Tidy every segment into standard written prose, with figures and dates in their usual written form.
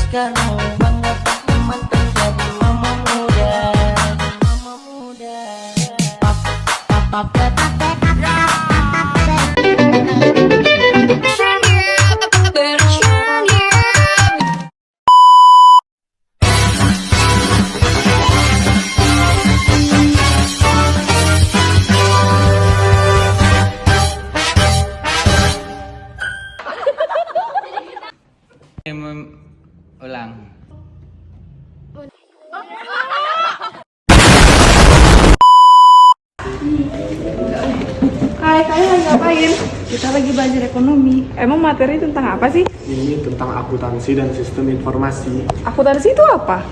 sekarang bangga teman terjadi mama muda. Mama muda. Ulang. Hai, kalian lagi ngapain? Kita lagi belajar ekonomi. Emang materi tentang apa sih? Ini tentang akuntansi dan sistem informasi. Akuntansi itu apa?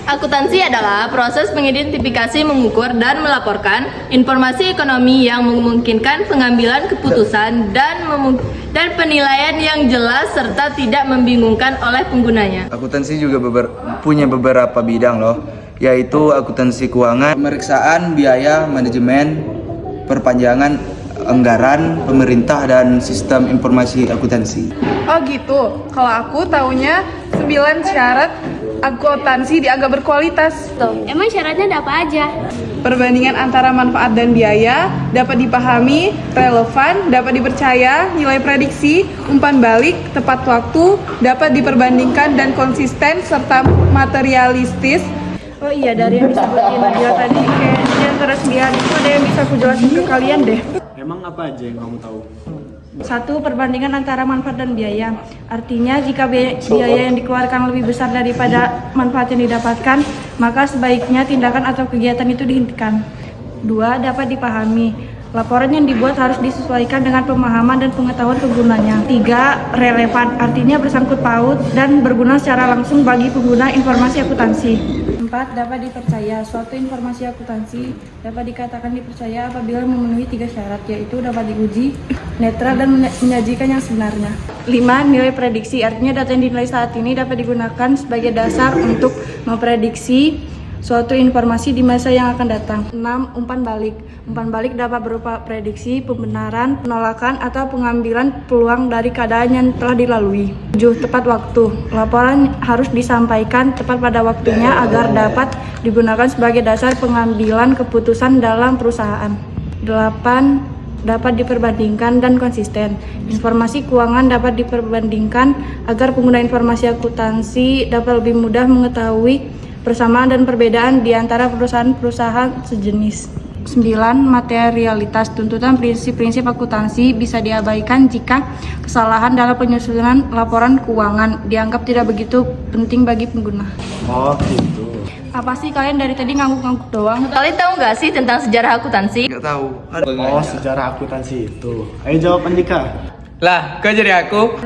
Akuntansi adalah proses mengidentifikasi, mengukur, dan melaporkan informasi ekonomi yang memungkinkan pengambilan keputusan dan penilaian yang jelas serta tidak membingungkan oleh penggunanya. Akuntansi juga punya beberapa bidang loh, yaitu akuntansi keuangan, pemeriksaan biaya, manajemen, perpanjangan anggaran pemerintah, dan sistem informasi akuntansi. Oh gitu. Kalau aku taunya 9 syarat akuntansi dianggap berkualitas. Emang syaratnya ada apa aja? Perbandingan antara manfaat dan biaya, dapat dipahami, relevan, dapat dipercaya, nilai prediksi, umpan balik, tepat waktu, dapat diperbandingkan dan konsisten, serta materialistis. Oh iya, dari yang disebutin dia tadi, kayak di antara 9 itu ada yang bisa aku jelasin ke kalian deh. Emang apa aja yang kamu tahu? 1. Perbandingan antara manfaat dan biaya. Artinya jika biaya yang dikeluarkan lebih besar daripada manfaat yang didapatkan, maka sebaiknya tindakan atau kegiatan itu dihentikan. 2. Dapat dipahami. Laporan yang dibuat harus disesuaikan dengan pemahaman dan pengetahuan penggunanya. 3. Relevan. Artinya bersangkut paut dan berguna secara langsung bagi pengguna informasi akuntansi. 4. Dapat dipercaya. Suatu informasi akuntansi dapat dikatakan dipercaya apabila memenuhi 3 syarat, yaitu dapat diuji, netral, dan menyajikan yang sebenarnya. 5. Nilai prediksi. Artinya data yang dinilai saat ini dapat digunakan sebagai dasar untuk memprediksi suatu informasi di masa yang akan datang. 6. Umpan balik. Umpan balik dapat berupa prediksi, pembenaran, penolakan, atau pengambilan peluang dari keadaan yang telah dilalui. 7. Tepat waktu. Laporan harus disampaikan tepat pada waktunya agar dapat digunakan sebagai dasar pengambilan keputusan dalam perusahaan. 8. Dapat diperbandingkan dan konsisten. Informasi keuangan dapat diperbandingkan agar pengguna informasi akuntansi dapat lebih mudah mengetahui persamaan dan perbedaan di antara perusahaan-perusahaan sejenis. 9. Materialitas. Tuntutan prinsip-prinsip akuntansi bisa diabaikan jika kesalahan dalam penyusunan laporan keuangan dianggap tidak begitu penting bagi pengguna. Oh gitu. Apa sih kalian dari tadi ngangguk-ngangguk doang? Kalian tahu nggak sih tentang sejarah akuntansi? Nggak tahu. Oh, sejarah akuntansi itu. Ayo jawab Andika. Lah, kok jadi aku?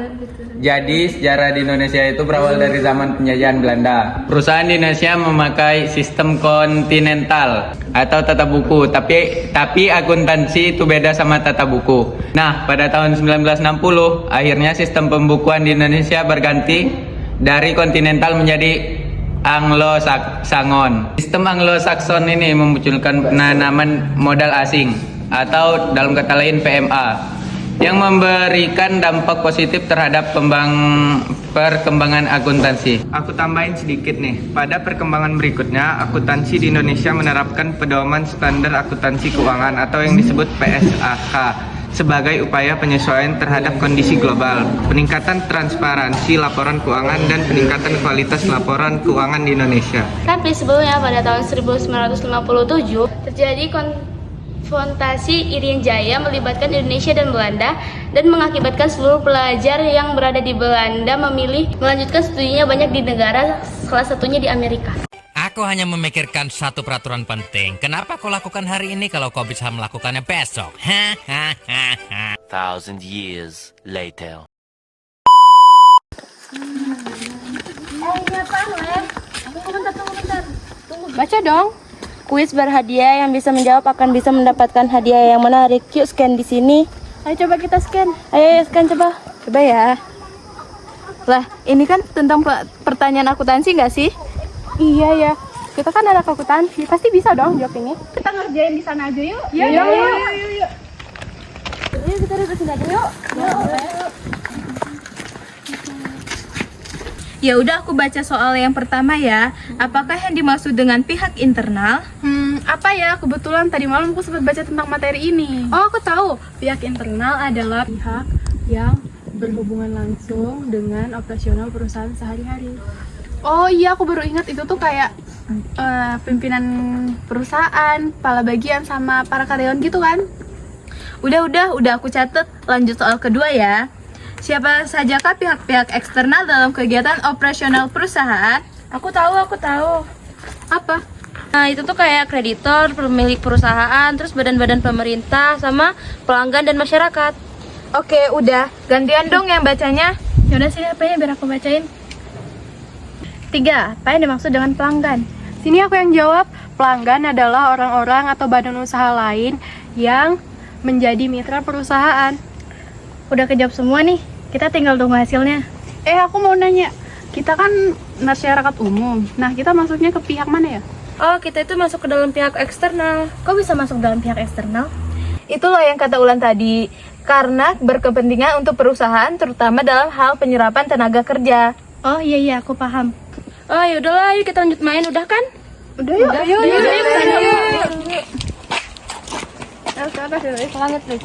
Jadi sejarah di Indonesia itu berawal dari zaman penjajahan Belanda. Perusahaan di Indonesia memakai sistem kontinental atau tata buku, tapi akuntansi itu beda sama tata buku. Nah, pada tahun 1960 akhirnya sistem pembukuan di Indonesia berganti dari kontinental menjadi Anglo-Saxon. Sistem Anglo-Saxon ini memunculkan penanaman modal asing atau dalam kata lain PMA, yang memberikan dampak positif terhadap perkembangan akuntansi. Aku tambahin sedikit nih, pada perkembangan berikutnya, akuntansi di Indonesia menerapkan pedoman standar akuntansi keuangan atau yang disebut PSAK sebagai upaya penyesuaian terhadap kondisi global, peningkatan transparansi laporan keuangan, dan peningkatan kualitas laporan keuangan di Indonesia. Tapi sebelumnya pada tahun 1957 terjadi konfrontasi Irian Jaya melibatkan Indonesia dan Belanda dan mengakibatkan seluruh pelajar yang berada di Belanda memilih melanjutkan studinya banyak di negara, salah satunya di Amerika. Aku hanya memikirkan satu peraturan penting. Kenapa kau lakukan hari ini kalau kau bisa melakukannya besok? Hahaha. 1,000 years later. Baca dong. Kuis berhadiah yang bisa menjawab akan bisa mendapatkan hadiah yang menarik. Yuk scan di sini. Ayo coba kita scan. Ayo scan coba. Coba ya. Lah, ini kan tentang pertanyaan akuntansi nggak sih? Iya ya. Kita kan anak akuntansi, pasti bisa dong jawab ini. Kita ngerjain di sana aja yuk. Yuk. Yuk kita duduk sini aja yuk. Ya udah, aku baca soal yang pertama ya. Apakah yang dimaksud dengan pihak internal? Apa ya? Kebetulan tadi malam aku sempat baca tentang materi ini. Oh, aku tahu. Pihak internal adalah pihak yang berhubungan langsung dengan operasional perusahaan sehari-hari. Oh iya, aku baru ingat itu tuh kayak pimpinan perusahaan, kepala bagian sama para karyawan gitu kan? Udah aku catat. Lanjut soal kedua ya. Siapa sajakah pihak-pihak eksternal dalam kegiatan operasional perusahaan? Aku tahu. Apa? Nah, itu tuh kayak kreditor, pemilik perusahaan, terus badan-badan pemerintah, sama pelanggan dan masyarakat. Oke, udah. Gantian dong yang bacanya. Yaudah sini apa-nya biar aku bacain. 3. Apa yang dimaksud dengan pelanggan? Sini aku yang jawab. Pelanggan adalah orang-orang atau badan usaha lain yang menjadi mitra perusahaan. Udah kejawab semua nih. Kita tinggal tunggu hasilnya. Aku mau nanya. Kita kan masyarakat umum. Nah, kita masuknya ke pihak mana ya? Oh, kita itu masuk ke dalam pihak eksternal. Kok bisa masuk dalam pihak eksternal? Itulah yang kata Ulan tadi. Karena berkepentingan untuk perusahaan, terutama dalam hal penyerapan tenaga kerja. Oh iya, aku paham. Oh, yaudahlah, yuk kita lanjut main. Udah kan? Udah yuk. Selanjut, Riz.